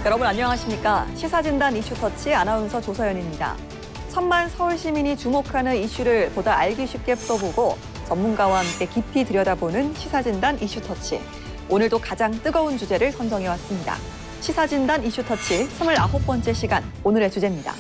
여러분 안녕하십니까? 시사진단 이슈터치 아나운서 조서연입니다. 천만 서울 시민이 주목하는 이슈를 보다 알기 쉽게 풀어보고 전문가와 함께 깊이 들여다보는 시사진단 이슈터치. 오늘도 가장 뜨거운 주제를 선정해왔습니다. 시사진단 이슈터치 29번째 시간, 오늘의 주제입니다.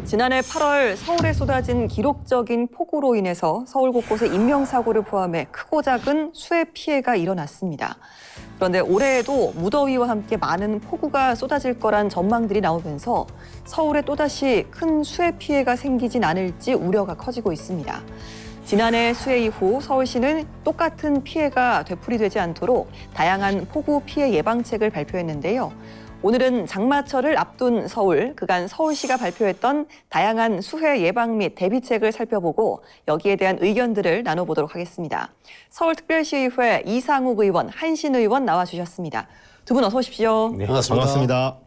지난해 8월 서울에 쏟아진 기록적인 폭우로 인해서 서울 곳곳에 인명사고를 포함해 크고 작은 수해 피해가 일어났습니다. 그런데 올해에도 무더위와 함께 많은 폭우가 쏟아질 거란 전망들이 나오면서 서울에 또다시 큰 수해 피해가 생기진 않을지 우려가 커지고 있습니다. 지난해 수해 이후 서울시는 똑같은 피해가 되풀이되지 않도록 다양한 폭우 피해 예방책을 발표했는데요. 오늘은 장마철을 앞둔 서울, 그간 서울시가 발표했던 다양한 수해 예방 및 대비책을 살펴보고 여기에 대한 의견들을 나눠보도록 하겠습니다. 서울특별시의회 이상욱 의원, 한신 의원 나와주셨습니다. 두 분 어서 오십시오. 네, 반갑습니다.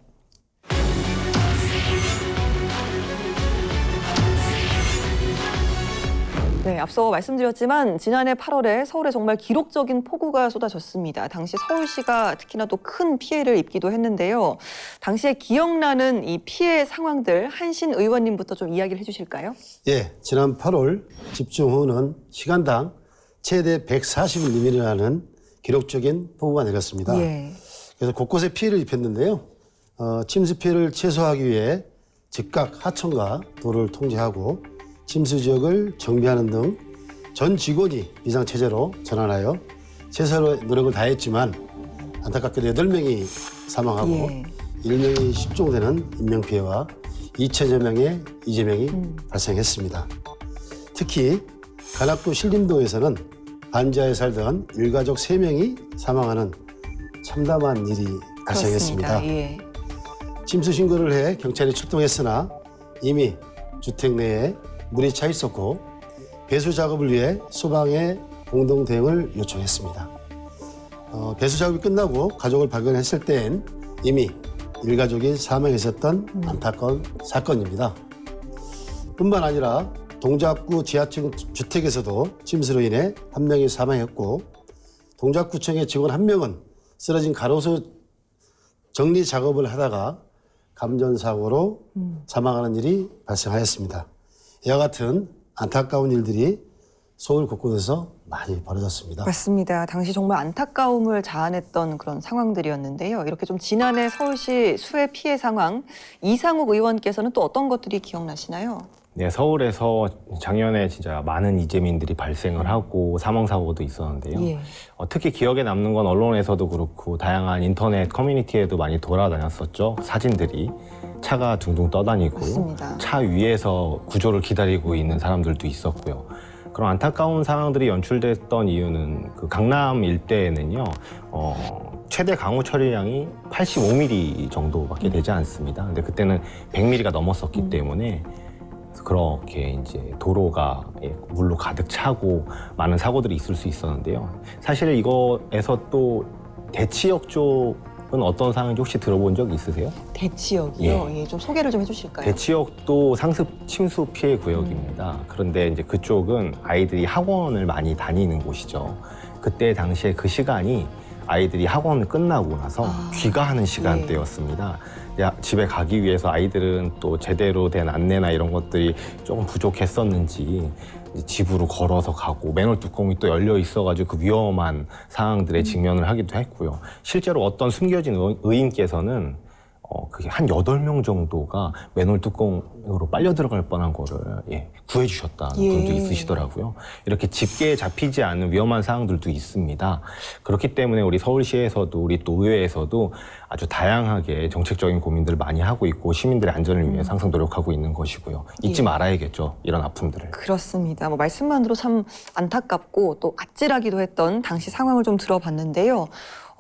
네, 앞서 말씀드렸지만 지난해 8월에 서울에 정말 기록적인 폭우가 쏟아졌습니다. 당시 서울시가 특히나 또 큰 피해를 입기도 했는데요. 당시에 기억나는 이 피해 상황들 한신 의원님부터 좀 이야기를 해주실까요? 예, 지난 8월 집중호우는 시간당 최대 140mm라는 기록적인 폭우가 내렸습니다. 예. 그래서 곳곳에 피해를 입혔는데요. 침수 피해를 최소화하기 위해 즉각 하천과 도로를 통제하고 침수 지역을 정비하는 등 전 직원이 비상체제로 전환하여 최선의 노력을 다했지만 안타깝게도 8명이 사망하고 예. 1명이 실종되는 인명피해와 2천여 명의 이재명이 발생했습니다. 특히 관악구 신림동에서는 반지하에 살던 일가족 3명이 사망하는 참담한 일이 발생했습니다. 예. 침수 신고를 해 경찰이 출동했으나 이미 주택 내에 물이 차 있었고 배수 작업을 위해 소방에 공동 대응을 요청했습니다. 배수 작업이 끝나고 가족을 발견했을 때엔 이미 일가족이 사망했었던 안타까운 사건입니다. 뿐만 아니라 동작구 지하층 주택에서도 침수로 인해 1명이 사망했고 동작구청의 직원 1명은 쓰러진 가로수 정리 작업을 하다가 감전사고로 사망하는 일이 발생하였습니다. 이와 같은 안타까운 일들이 서울 곳곳에서 많이 벌어졌습니다. 맞습니다. 당시 정말 안타까움을 자아냈던 그런 상황들이었는데요. 이렇게 좀 지난해 서울시 수해 피해 상황, 이상욱 의원께서는 또 어떤 것들이 기억나시나요? 네, 서울에서 작년에 진짜 많은 이재민들이 발생을 하고 사망사고도 있었는데요. 예. 특히 기억에 남는 건 언론에서도 그렇고 다양한 인터넷 커뮤니티에도 많이 돌아다녔었죠. 사진들이. 차가 둥둥 떠다니고 맞습니다. 차 위에서 구조를 기다리고 있는 사람들도 있었고요. 그런 안타까운 상황들이 연출됐던 이유는 그 강남 일대에는요. 최대 강우 처리량이 85mm 정도밖에 되지 않습니다. 근데 그때는 100mm가 넘었었기 때문에 그렇게 이제 도로가 물로 가득 차고 많은 사고들이 있을 수 있었는데요. 사실 이거에서 또 대치역 쪽은 어떤 상황인지 혹시 들어본 적 있으세요? 대치역이요? 예, 좀 소개를 좀 해주실까요? 대치역도 상습 침수 피해 구역입니다. 그런데 이제 그쪽은 아이들이 학원을 많이 다니는 곳이죠. 그때 당시에 그 시간이 아이들이 학원 끝나고 나서 귀가하는 시간대였습니다. 집에 가기 위해서 아이들은 또 제대로 된 안내나 이런 것들이 조금 부족했었는지 집으로 걸어서 가고 맨홀 뚜껑이 또 열려 있어가지고 그 위험한 상황들에 직면을 하기도 했고요. 실제로 어떤 숨겨진 의인께서는 그게 한 8명 정도가 맨홀 뚜껑으로 빨려 들어갈 뻔한 거를 구해주셨다는 분도 있으시더라고요. 이렇게 집게에 잡히지 않는 위험한 상황들도 있습니다. 그렇기 때문에 우리 서울시에서도 우리 또 의회에서도 아주 다양하게 정책적인 고민들을 많이 하고 있고 시민들의 안전을 위해 항상 노력하고 있는 것이고요. 잊지 말아야겠죠, 이런 아픔들을. 그렇습니다. 말씀만으로 참 안타깝고 또 아찔하기도 했던 당시 상황을 좀 들어봤는데요.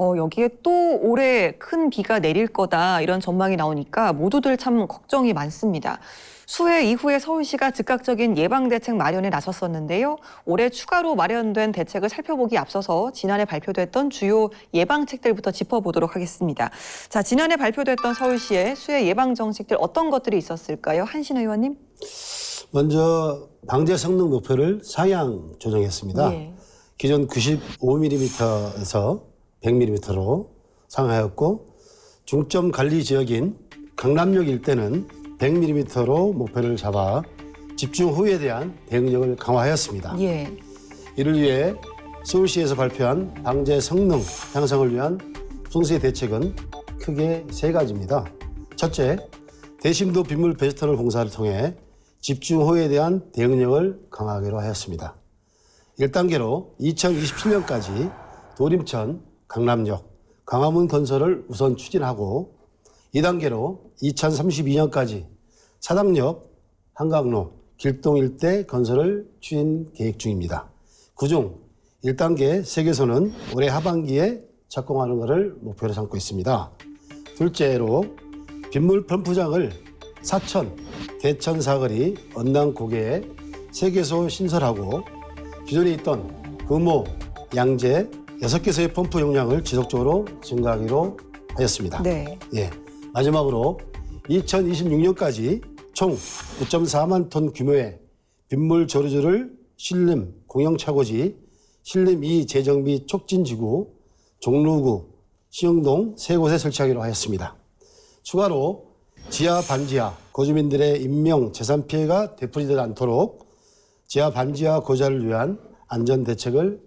여기에 또 올해 큰 비가 내릴 거다 이런 전망이 나오니까 모두들 참 걱정이 많습니다. 수해 이후에 서울시가 즉각적인 예방대책 마련에 나섰었는데요. 올해 추가로 마련된 대책을 살펴보기 앞서서 지난해 발표됐던 주요 예방책들부터 짚어보도록 하겠습니다. 자, 지난해 발표됐던 서울시의 수해 예방 정책들 어떤 것들이 있었을까요? 한신 의원님. 먼저 방제 성능 목표를 상향 조정했습니다. 예. 기존 95mm에서 100mm로 상하였고 중점 관리 지역인 강남역 일대는 100mm로 목표를 잡아 집중 호우에 대한 대응력을 강화하였습니다. 예. 이를 위해 서울시에서 발표한 방제 성능 향상을 위한 풍수의 대책은 크게 세 가지입니다. 첫째, 대심도 빗물 배수터널 공사를 통해 집중 호우에 대한 대응력을 강화하기로 하였습니다. 1단계로 2027년까지 도림천, 강남역, 광화문 건설을 우선 추진하고 2단계로 2032년까지 사당역, 한강로, 길동 일대 건설을 추진 계획 중입니다. 그중 1단계 세개소는 올해 하반기에 착공하는 것을 목표로 삼고 있습니다. 둘째로 빗물 펌프장을 사천, 대천 사거리, 언남 고개에 3개소 신설하고 기존에 있던 금호, 양재 6개소의 펌프 용량을 지속적으로 증가하기로 하였습니다. 네. 예. 마지막으로 2026년까지 총 9.4만 톤 규모의 빗물 조류조를 신림 공영차고지, 신림 2 재정비 촉진지구, 종로구, 시흥동 3곳에 설치하기로 하였습니다. 추가로 지하 반지하 거주민들의 인명 재산 피해가 되풀이되지 않도록 지하 반지하 거주자를 위한 안전 대책을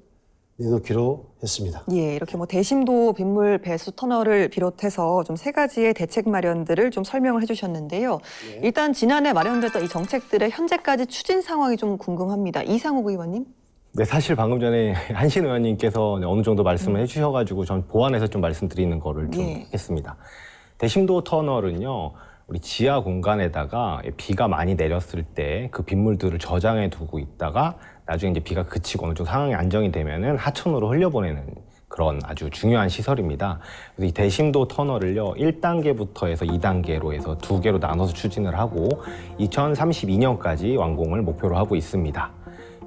내놓기로 했습니다. 예, 이렇게 대심도 빗물 배수 터널을 비롯해서 좀 세 가지의 대책 마련들을 좀 설명을 해주셨는데요. 일단 지난해 마련됐던 이 정책들의 현재까지 추진 상황이 좀 궁금합니다. 이상욱 의원님. 네, 사실 방금 전에 한신 의원님께서 어느 정도 말씀을 해주셔가지고 전 보완해서 좀 말씀드리는 거를 좀 예. 하겠습니다. 대심도 터널은요, 우리 지하 공간에다가 비가 많이 내렸을 때 그 빗물들을 저장해 두고 있다가 나중에 이제 비가 그치고 어느 정도 상황이 안정이 되면은 하천으로 흘려보내는 그런 아주 중요한 시설입니다. 그래서 이 대심도 터널을요, 1단계부터 해서 2단계로 해서 2개로 나눠서 추진을 하고 2032년까지 완공을 목표로 하고 있습니다.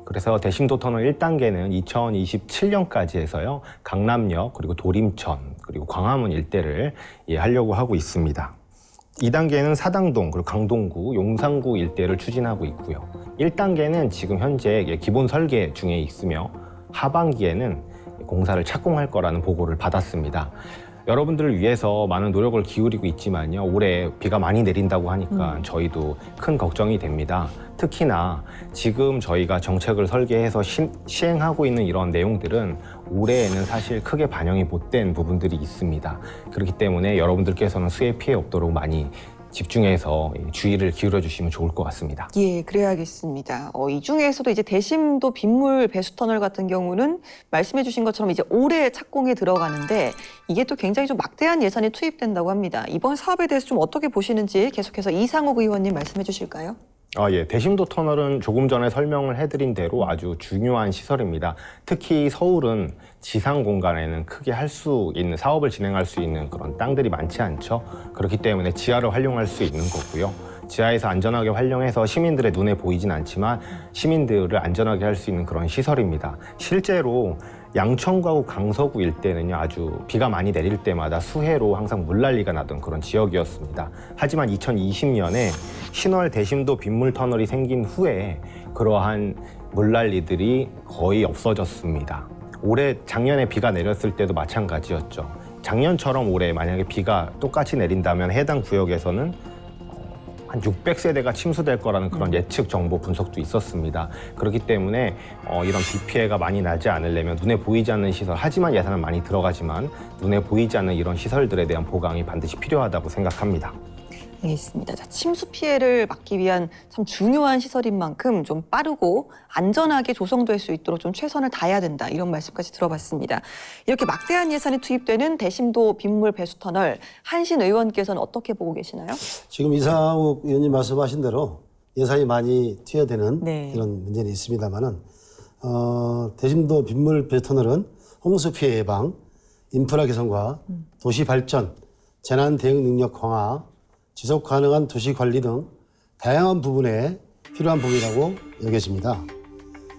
그래서 대심도 터널 1단계는 2027년까지 해서요, 강남역 그리고 도림천 그리고 광화문 일대를 하려고 하고 있습니다. 2단계는 사당동 그리고 강동구, 용산구 일대를 추진하고 있고요. 1단계는 지금 현재 기본 설계 중에 있으며 하반기에는 공사를 착공할 거라는 보고를 받았습니다. 여러분들을 위해서 많은 노력을 기울이고 있지만요, 올해 비가 많이 내린다고 하니까 저희도 큰 걱정이 됩니다. 특히나 지금 저희가 정책을 설계해서 시행하고 있는 이런 내용들은 올해에는 사실 크게 반영이 못 된 부분들이 있습니다. 그렇기 때문에 여러분들께서는 수해 피해 없도록 많이 집중해서 주의를 기울여 주시면 좋을 것 같습니다. 예, 그래야겠습니다. 이 중에서도 이제 대심도 빗물 배수 터널 같은 경우는 말씀해 주신 것처럼 이제 올해 착공에 들어가는데 이게 또 굉장히 좀 막대한 예산이 투입된다고 합니다. 이번 사업에 대해서 좀 어떻게 보시는지 계속해서 이상욱 의원님 말씀해 주실까요? 예. 대심도 터널은 조금 전에 설명을 해드린 대로 아주 중요한 시설입니다. 특히 서울은 지상 공간에는 크게 할 수 있는, 사업을 진행할 수 있는 그런 땅들이 많지 않죠. 그렇기 때문에 지하를 활용할 수 있는 거고요. 지하에서 안전하게 활용해서 시민들의 눈에 보이진 않지만 시민들을 안전하게 할 수 있는 그런 시설입니다. 실제로 양천구하고 강서구 일대는요, 아주 비가 많이 내릴 때마다 수해로 항상 물난리가 나던 그런 지역이었습니다. 하지만 2020년에 신월 대심도 빗물 터널이 생긴 후에 그러한 물난리들이 거의 없어졌습니다. 올해 작년에 비가 내렸을 때도 마찬가지였죠. 작년처럼 올해 만약에 비가 똑같이 내린다면 해당 구역에서는 한 600세대가 침수될 거라는 그런 예측 정보 분석도 있었습니다. 그렇기 때문에 이런 비 피해가 많이 나지 않으려면 눈에 보이지 않는 시설, 하지만 예산은 많이 들어가지만 눈에 보이지 않는 이런 시설들에 대한 보강이 반드시 필요하다고 생각합니다. 알겠습니다. 자, 침수 피해를 막기 위한 참 중요한 시설인 만큼 좀 빠르고 안전하게 조성될 수 있도록 좀 최선을 다해야 된다. 이런 말씀까지 들어봤습니다. 이렇게 막대한 예산이 투입되는 대심도 빗물 배수 터널, 한신 의원께서는 어떻게 보고 계시나요? 지금 이상욱 의원님 말씀하신 대로 예산이 많이 투여되는 네. 그런 문제는 있습니다만은 대심도 빗물 배수 터널은 홍수 피해 예방, 인프라 개선과 도시 발전, 재난 대응 능력 강화, 지속 가능한 도시 관리 등 다양한 부분에 필요한 부분이라고 여겨집니다.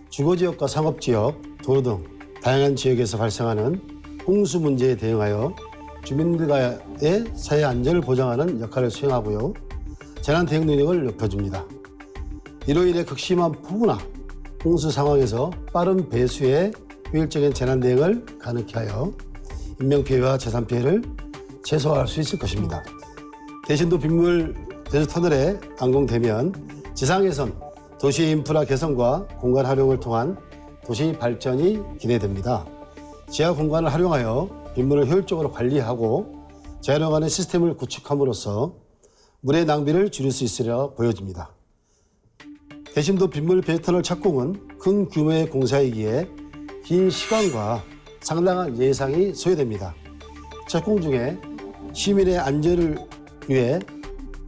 주거지역과 상업지역, 도로 등 다양한 지역에서 발생하는 홍수 문제에 대응하여 주민들과의 사회 안전을 보장하는 역할을 수행하고요. 재난 대응 능력을 높여줍니다. 이로 인해 극심한 폭우나 홍수 상황에서 빠른 배수의 효율적인 재난 대응을 가능케 하여 인명피해와 재산피해를 최소화할 수 있을 것입니다. 대신도 빗물 대수 터널에 완공되면 지상에선 도시 인프라 개선과 공간 활용을 통한 도시 발전이 기대됩니다. 지하 공간을 활용하여 빗물을 효율적으로 관리하고 재활용하는 시스템을 구축함으로써 물의 낭비를 줄일 수 있으리라 보여집니다. 대신도 빗물 배수 터널 착공은 큰 규모의 공사이기에 긴 시간과 상당한 예산이 소요됩니다. 착공 중에 시민의 안전을 위해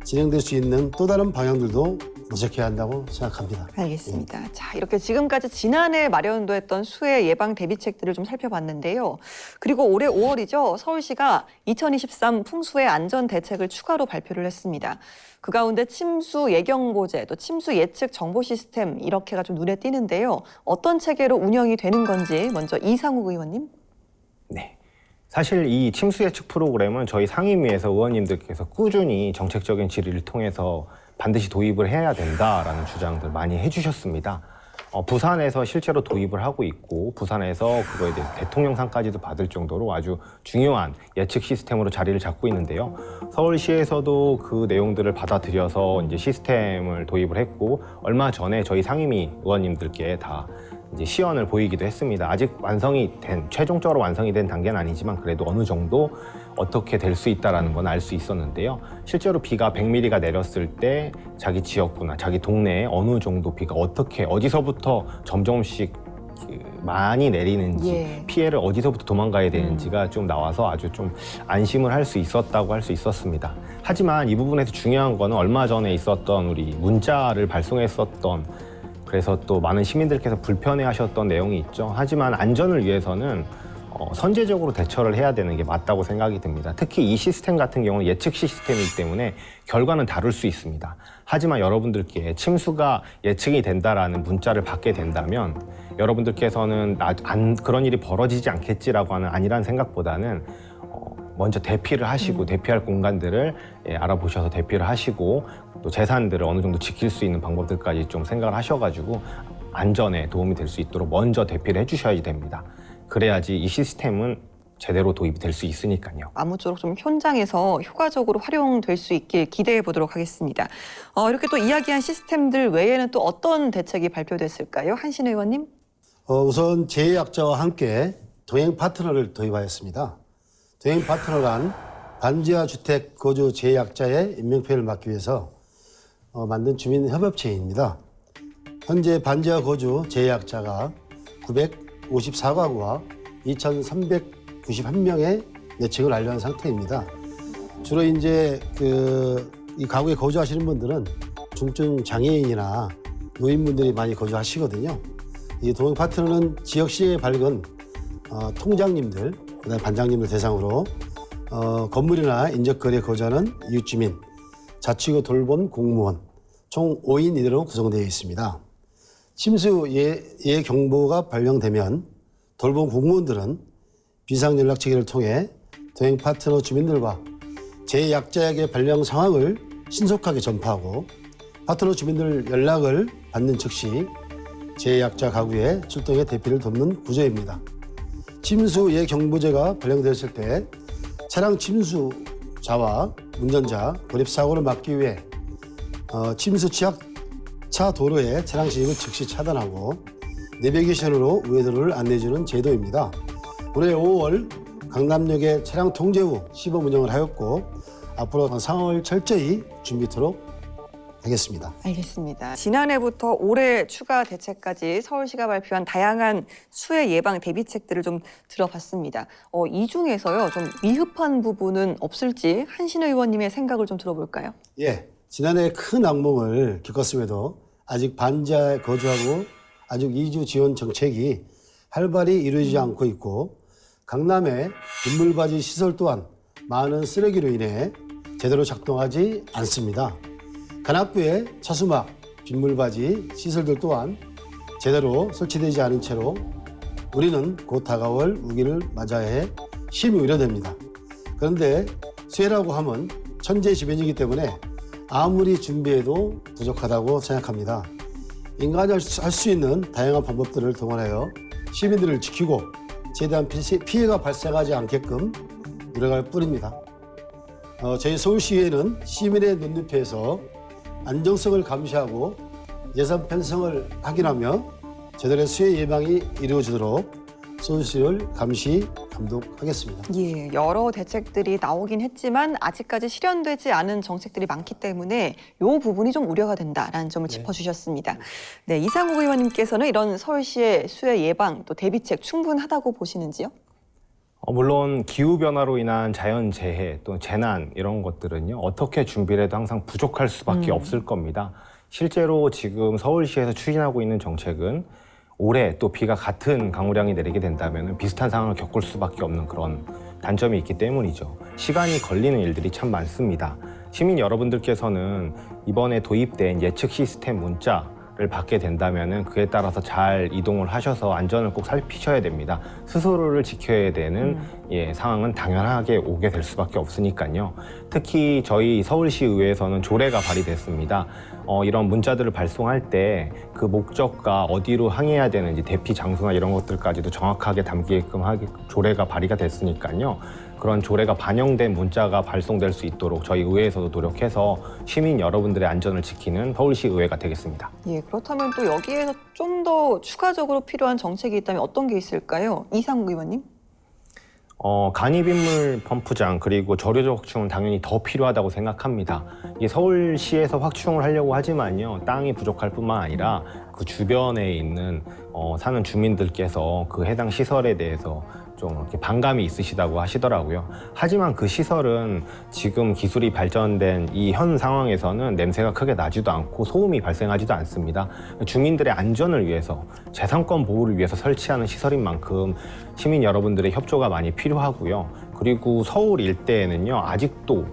진행될 수 있는 또 다른 방향들도 모색해야 한다고 생각합니다. 알겠습니다. 자, 이렇게 지금까지 지난해 마련됐던 수해 예방 대비책들을 좀 살펴봤는데요. 그리고 올해 5월이죠. 서울시가 2023 풍수해 안전 대책을 추가로 발표를 했습니다. 그 가운데 침수 예경보제, 또 침수 예측 정보 시스템 이렇게가 좀 눈에 띄는데요. 어떤 체계로 운영이 되는 건지 먼저 이상욱 의원님. 네. 사실 이 침수 예측 프로그램은 저희 상임위에서 의원님들께서 꾸준히 정책적인 질의를 통해서 반드시 도입을 해야 된다라는 주장들 많이 해주셨습니다. 부산에서 실제로 도입을 하고 있고 부산에서 그거에 대해서 대통령상까지도 받을 정도로 아주 중요한 예측 시스템으로 자리를 잡고 있는데요. 서울시에서도 그 내용들을 받아들여서 이제 시스템을 도입을 했고 얼마 전에 저희 상임위 의원님들께 다 이제 시연을 보이기도 했습니다. 아직 최종적으로 완성이 된 단계는 아니지만 그래도 어느 정도 어떻게 될 수 있다는 건 알 수 있었는데요. 실제로 비가 100mm가 내렸을 때 자기 지역구나 자기 동네에 어느 정도 비가 어디서부터 점점씩 많이 내리는지 피해를 어디서부터 도망가야 되는지가 좀 나와서 아주 좀 안심을 할 수 있었다고 할 수 있었습니다. 하지만 이 부분에서 중요한 거는 얼마 전에 있었던 우리 문자를 발송했었던 그래서 또 많은 시민들께서 불편해하셨던 내용이 있죠. 하지만 안전을 위해서는 선제적으로 대처를 해야 되는 게 맞다고 생각이 듭니다. 특히 이 시스템 같은 경우는 예측 시스템이기 때문에 결과는 다를 수 있습니다. 하지만 여러분들께 침수가 예측이 된다라는 문자를 받게 된다면 여러분들께서는 그런 일이 벌어지지 않겠지라고 하는 아니란 생각보다는 먼저 대피를 하시고 대피할 공간들을 알아보셔서 대피를 하시고 또 재산들을 어느 정도 지킬 수 있는 방법들까지 좀 생각을 하셔가지고 안전에 도움이 될 수 있도록 먼저 대피를 해주셔야 됩니다. 그래야지 이 시스템은 제대로 도입이 될 수 있으니까요. 아무쪼록 좀 현장에서 효과적으로 활용될 수 있길 기대해 보도록 하겠습니다. 이렇게 또 이야기한 시스템들 외에는 또 어떤 대책이 발표됐을까요? 한신 의원님. 우선 제2약자와 함께 동행 파트너를 도입하였습니다. 동행 파트너란 반지하 주택 거주 제2약자의 인명피해를 막기 위해서 만든 주민협업체입니다. 현재 반지하 거주 제2약자가 954가구와 2,391명의 매칭을 완료한 상태입니다. 주로 이제 이 가구에 거주하시는 분들은 중증 장애인이나 노인분들이 많이 거주하시거든요. 이 동행 파트너는 지역 시행에 밝은 통장님들, 그다음에 반장님들 대상으로 건물이나 인접거리에 거주하는 이웃주민, 자치구 돌봄 공무원 총 5인 이내로 구성되어 있습니다. 침수 예경보가 발령되면 돌봄 공무원들은 비상연락체계를 통해 동행 파트너 주민들과 제2약자에게 발령 상황을 신속하게 전파하고 파트너 주민들 연락을 받는 즉시 제2약자 가구에 출동해 대피를 돕는 구조입니다. 침수 예경보제가 발령되었을 때 차량 침수자와 운전자 고립 사고를 막기 위해 침수 취약차 도로에 차량 진입을 즉시 차단하고 내비게이션으로 우회도로를 안내해주는 제도입니다. 올해 5월 강남역에 차량 통제 후 시범 운영을 하였고 앞으로 상황을 철저히 준비토록 하겠습니다. 알겠습니다. 지난해부터 올해 추가 대책까지 서울시가 발표한 다양한 수해 예방 대비책들을 좀 들어봤습니다. 이 중에서요, 좀 미흡한 부분은 없을지 한신 의원님의 생각을 좀 들어볼까요? 예, 지난해 큰 악몽을 겪었음에도 아직 반지하에 거주하고 아직 이주 지원 정책이 활발히 이루어지지 않고 있고 강남의 빗물바지 시설 또한 많은 쓰레기로 인해 제대로 작동하지 않습니다. 관악구의 차수막, 빗물바지 시설들 또한 제대로 설치되지 않은 채로 우리는 곧 다가올 우기를 맞이해 심히 우려됩니다. 그런데 수해라고 하면 천재지변이기 때문에 아무리 준비해도 부족하다고 생각합니다. 인간이 할 수 있는 다양한 방법들을 동원하여 시민들을 지키고 최대한 피해가 발생하지 않게끔 노력할 뿐입니다. 저희 서울시의회는 시민의 눈높이에서 안정성을 감시하고 예산 편성을 확인하며 제대로 수해 예방이 이루어지도록 서울시를 감시 감독하겠습니다. 예, 여러 대책들이 나오긴 했지만 아직까지 실현되지 않은 정책들이 많기 때문에 이 부분이 좀 우려가 된다라는 점을 짚어주셨습니다. 네, 이상욱 의원님께서는 이런 서울시의 수해 예방 또 대비책 충분하다고 보시는지요? 물론 기후변화로 인한 자연재해 또 재난 이런 것들은요. 어떻게 준비를 해도 항상 부족할 수밖에 없을 겁니다. 실제로 지금 서울시에서 추진하고 있는 정책은 올해 또 비가 같은 강우량이 내리게 된다면 비슷한 상황을 겪을 수밖에 없는 그런 단점이 있기 때문이죠. 시간이 걸리는 일들이 참 많습니다. 시민 여러분들께서는 이번에 도입된 예측 시스템 문자를 받게 된다면 그에 따라서 잘 이동을 하셔서 안전을 꼭 살피셔야 됩니다. 스스로를 지켜야 되는 상황은 당연하게 오게 될 수밖에 없으니까요. 특히 저희 서울시의회에서는 조례가 발의됐습니다. 이런 문자들을 발송할 때 그 목적과 어디로 항해해야 되는지 대피 장소나 이런 것들까지도 정확하게 담기게끔 조례가 발의가 됐으니까요. 그런 조례가 반영된 문자가 발송될 수 있도록 저희 의회에서도 노력해서 시민 여러분들의 안전을 지키는 서울시 의회가 되겠습니다. 예, 그렇다면 또 여기에서 좀 더 추가적으로 필요한 정책이 있다면 어떤 게 있을까요? 이상욱 의원님? 간이빗물 펌프장 그리고 저류조 확충은 당연히 더 필요하다고 생각합니다. 이게 서울시에서 확충을 하려고 하지만요. 땅이 부족할 뿐만 아니라 그 주변에 있는 사는 주민들께서 그 해당 시설에 대해서 좀 이렇게 반감이 있으시다고 하시더라고요. 하지만 그 시설은 지금 기술이 발전된 이 현 상황에서는 냄새가 크게 나지도 않고 소음이 발생하지도 않습니다. 주민들의 안전을 위해서 재산권 보호를 위해서 설치하는 시설인 만큼 시민 여러분들의 협조가 많이 필요하고요. 그리고 서울 일대에는요 아직도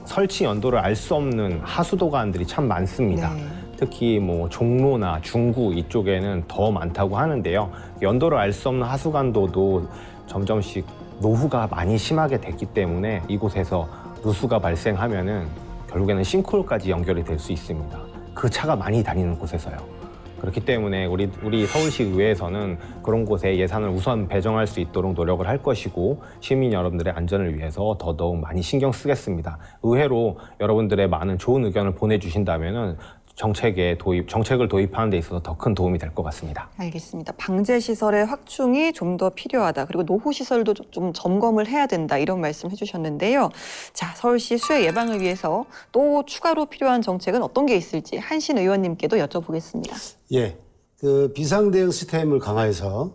설치 연도를 알 수 없는 하수도관들이 참 많습니다. 네. 특히 뭐 종로나 중구 이쪽에는 더 많다고 하는데요. 연도를 알 수 없는 하수관도도 점점씩 노후가 많이 심하게 됐기 때문에 이곳에서 누수가 발생하면은 결국에는 싱크홀까지 연결이 될 수 있습니다. 그 차가 많이 다니는 곳에서요. 그렇기 때문에 우리 서울시 의회에서는 그런 곳에 예산을 우선 배정할 수 있도록 노력을 할 것이고 시민 여러분들의 안전을 위해서 더더욱 많이 신경 쓰겠습니다. 의회로 여러분들의 많은 좋은 의견을 보내주신다면은 정책을 도입하는 데 있어서 더 큰 도움이 될 것 같습니다. 알겠습니다. 방제 시설의 확충이 좀 더 필요하다. 그리고 노후 시설도 좀 점검을 해야 된다. 이런 말씀 해주셨는데요. 자, 서울시 수해 예방을 위해서 또 추가로 필요한 정책은 어떤 게 있을지 한신 의원님께도 여쭤보겠습니다. 예, 그 비상대응 시스템을 강화해서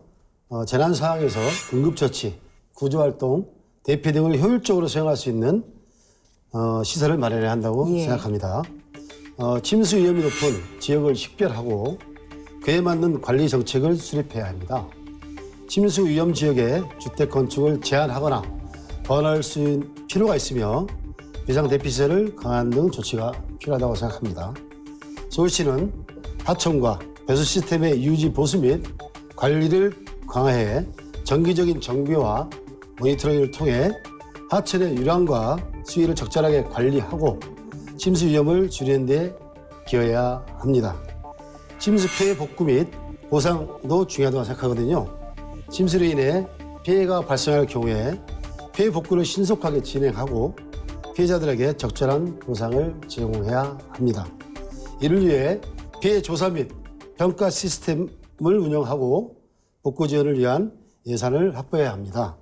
재난 상황에서 응급처치, 구조활동, 대피 등을 효율적으로 수행할 수 있는 시설을 마련해야 한다고 생각합니다. 침수 위험이 높은 지역을 식별하고 그에 맞는 관리 정책을 수립해야 합니다. 침수 위험 지역에 주택 건축을 제한하거나 번할 수 있는 필요가 있으며 비상 대피시설을 강화하는 등 조치가 필요하다고 생각합니다. 서울시는 하천과 배수 시스템의 유지 보수 및 관리를 강화해 정기적인 정비와 모니터링을 통해 하천의 유량과 수위를 적절하게 관리하고 침수 위험을 줄이는 데 기여해야 합니다. 침수 피해 복구 및 보상도 중요하다고 생각하거든요. 침수로 인해 피해가 발생할 경우에 피해 복구를 신속하게 진행하고 피해자들에게 적절한 보상을 제공해야 합니다. 이를 위해 피해 조사 및 평가 시스템을 운영하고 복구 지원을 위한 예산을 확보해야 합니다.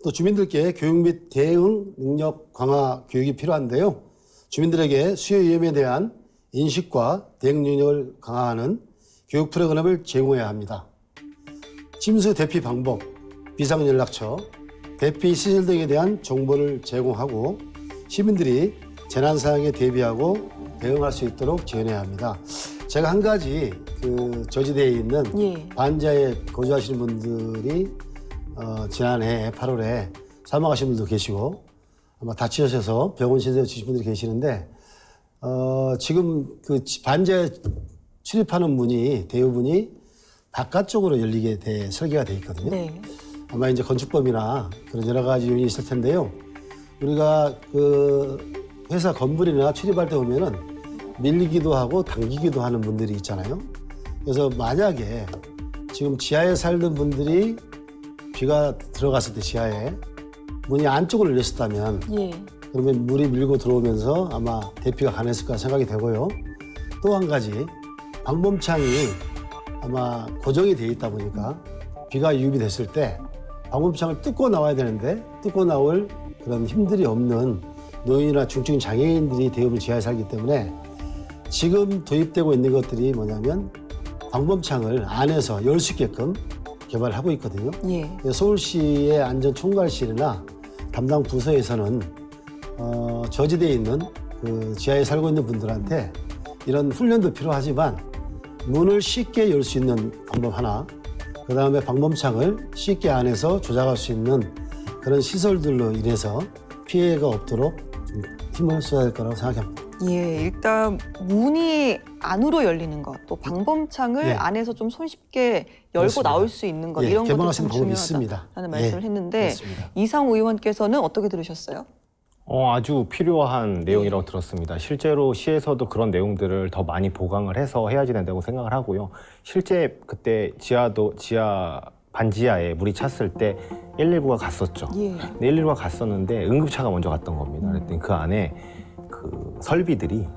또 주민들께 교육 및 대응 능력 강화 교육이 필요한데요. 주민들에게 수해 위험에 대한 인식과 대응 능력을 강화하는 교육 프로그램을 제공해야 합니다. 침수 대피 방법, 비상연락처, 대피 시설 등에 대한 정보를 제공하고 시민들이 재난 상황에 대비하고 대응할 수 있도록 지원해야 합니다. 제가 한 가지 그 저지대에 있는 반지하에 거주하시는 분들이 지난해 8월에 사망하신 분도 계시고 아마 다치셔서 병원 신세 주신 분들이 계시는데 지금 그 반지하에 출입하는 문이 대부분이 바깥쪽으로 열리게 설계가 돼 있거든요. 네. 아마 이제 건축법이나 그런 여러 가지 요인이 있을 텐데요. 우리가 그 회사 건물이나 출입할 때 보면은 밀기도 하고 당기기도 하는 분들이 있잖아요. 그래서 만약에 지금 지하에 살던 분들이 비가 들어갔을 때 지하에 문이 안쪽으로 열렸었다면 예. 그러면 물이 밀고 들어오면서 아마 대피가 가능했을까 생각이 되고요. 또 한 가지 방범창이 아마 고정이 돼 있다 보니까 비가 유입이 됐을 때 방범창을 뚫고 나와야 되는데 뚫고 나올 그런 힘들이 없는 노인이나 중증 장애인들이 대부분 지하에 살기 때문에 지금 도입되고 있는 것들이 뭐냐면 방범창을 안에서 열 수 있게끔 개발을 하고 있거든요. 예. 서울시의 안전총괄실이나 담당 부서에서는 저지대에 있는 그 지하에 살고 있는 분들한테 이런 훈련도 필요하지만 문을 쉽게 열 수 있는 방법 하나, 그 다음에 방범창을 쉽게 안에서 조작할 수 있는 그런 시설들로 인해서 피해가 없도록 좀 힘을 써야 될 거라고 생각합니다. 예, 일단 문이 안으로 열리는 것, 또 방범창을 예. 안에서 좀 손쉽게 열고 그렇습니다. 나올 수 있는 것, 예, 이런 것도 개방할 수 좀 있는 방법이 있습니다. 중요하다는 말씀을 예, 했는데 그렇습니다. 이상우 의원께서는 어떻게 들으셨어요? 아주 필요한 내용이라고 들었습니다. 실제로 시에서도 그런 내용들을 더 많이 보강을 해서 해야지 된다고 생각을 하고요. 실제 그때 지하 반지하에 물이 찼을 때 119가 갔었죠. 예. 근데 119가 갔었는데 응급차가 먼저 갔던 겁니다. 그랬더니 그 안에 그 설비들이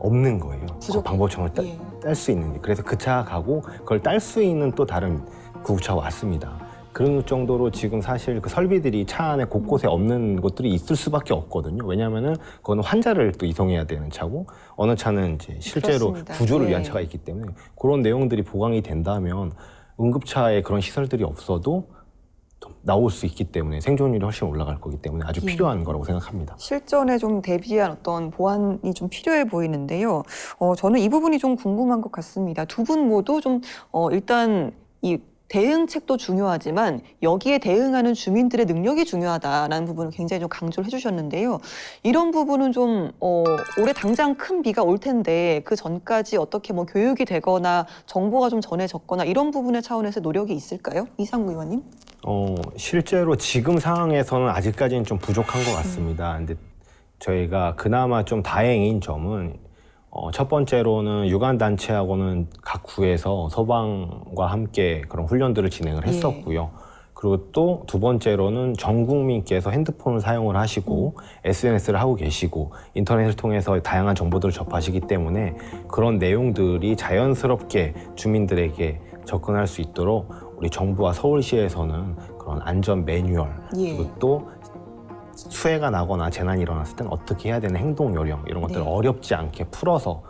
없는 거예요. 부족해. 방범창을 예. 딸 수 있는 게. 그래서 그 차가 가고 그걸 딸 수 있는 또 다른 구급차가 왔습니다. 그런 정도로 지금 사실 그 설비들이 차 안에 곳곳에 없는 것들이 있을 수밖에 없거든요. 왜냐하면은 그거는 환자를 또 이송해야 되는 차고 어느 차는 이제 실제로 그렇습니다. 구조를 위한 예. 차가 있기 때문에 그런 내용들이 보강이 된다면 응급차에 그런 시설들이 없어도 좀 나올 수 있기 때문에 생존율이 훨씬 올라갈 거기 때문에 아주 예. 필요한 거라고 생각합니다. 실전에 좀 대비한 어떤 보완이 좀 필요해 보이는데요. 저는 이 부분이 좀 궁금한 것 같습니다. 두 분 모두 좀 일단 이 대응책도 중요하지만 여기에 대응하는 주민들의 능력이 중요하다라는 부분을 굉장히 좀 강조를 해주셨는데요. 이런 부분은 좀 올해 당장 큰 비가 올 텐데 그 전까지 어떻게 뭐 교육이 되거나 정보가 좀 전해졌거나 이런 부분의 차원에서 노력이 있을까요? 이상우 의원님? 실제로 지금 상황에서는 아직까지는 좀 부족한 것 같습니다. 근데 저희가 그나마 좀 다행인 점은 첫 번째로는 유관단체하고는 각 구에서 소방과 함께 그런 훈련들을 진행을 했었고요. 그리고 또 두 번째로는 전 국민께서 핸드폰을 사용을 하시고 SNS를 하고 계시고 인터넷을 통해서 다양한 정보들을 접하시기 때문에 그런 내용들이 자연스럽게 주민들에게 접근할 수 있도록 우리 정부와 서울시에서는 그런 안전 매뉴얼 예. 그리고 또 수해가 나거나 재난이 일어났을 때는 어떻게 해야 되는 행동 요령 이런 것들을 네. 어렵지 않게 풀어서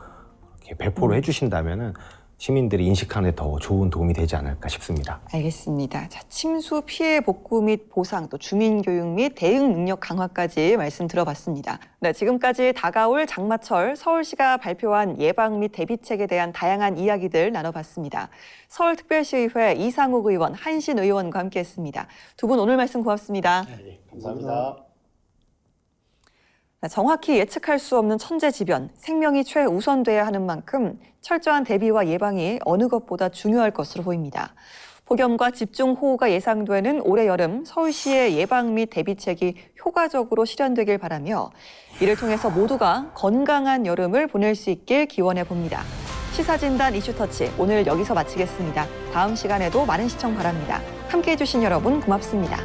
이렇게 배포를 해주신다면은 시민들이 인식하는 데 더 좋은 도움이 되지 않을까 싶습니다. 알겠습니다. 자, 침수 피해 복구 및 보상, 또 주민 교육 및 대응 능력 강화까지 말씀 들어봤습니다. 네, 지금까지 다가올 장마철 서울시가 발표한 예방 및 대비책에 대한 다양한 이야기들 나눠봤습니다. 서울특별시의회 이상욱 의원, 한신 의원과 함께했습니다. 두 분 오늘 말씀 고맙습니다. 감사합니다. 정확히 예측할 수 없는 천재지변, 생명이 최우선돼야 하는 만큼 철저한 대비와 예방이 어느 것보다 중요할 것으로 보입니다. 폭염과 집중호우가 예상되는 올해 여름 서울시의 예방 및 대비책이 효과적으로 실현되길 바라며 이를 통해서 모두가 건강한 여름을 보낼 수 있길 기원해 봅니다. 시사진단 이슈터치 오늘 여기서 마치겠습니다. 다음 시간에도 많은 시청 바랍니다. 함께해 주신 여러분 고맙습니다.